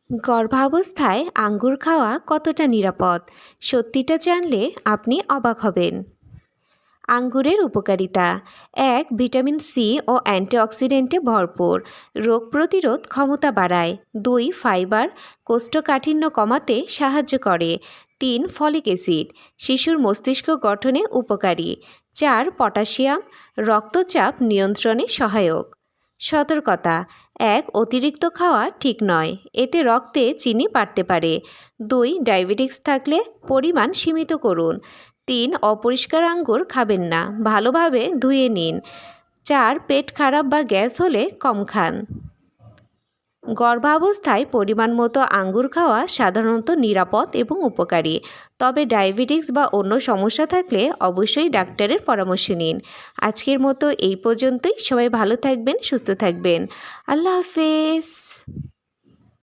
গর্ভাবস্থায় আঙ্গুর খাওয়া কতটা নিরাপদ? সত্যিটা জানলে আপনি অবাক হবেন। আঙ্গুরের উপকারিতা: ১. ভিটামিন সি ও অ্যান্টিঅক্সিডেন্টে ভরপুর, রোগ প্রতিরোধ ক্ষমতা বাড়ায়। ২. ফাইবার, কোষ্ঠকাঠিন্য কমাতে সাহায্য করে। ৩. ফলিক অ্যাসিড, শিশুর মস্তিষ্ক গঠনে উপকারী। ৪. পটাশিয়াম, রক্তচাপ নিয়ন্ত্রণে সহায়ক। সতর্কতা: ১. অতিরিক্ত খাওয়া ঠিক নয়, এতে রক্তে চিনি বাড়তে পারে। ২. ডায়াবেটিস থাকলে পরিমাণ সীমিত করুন। ৩. অপরিষ্কার আঙ্গুর খাবেন না, ভালোভাবে ধুয়ে নিন। ৪. পেট খারাপ বা গ্যাস হলে কম খান। গর্ভাবস্থায় পরিমাণ মতো আঙ্গুর খাওয়া সাধারণত নিরাপদ এবং উপকারী, তবে ডায়াবেটিস বা অন্য সমস্যা থাকলে অবশ্যই ডাক্তারের পরামর্শ নিন। আজকের মতো এই পর্যন্তই। সবাই ভালো থাকবেন, সুস্থ থাকবেন। আল্লাহ হাফেজ।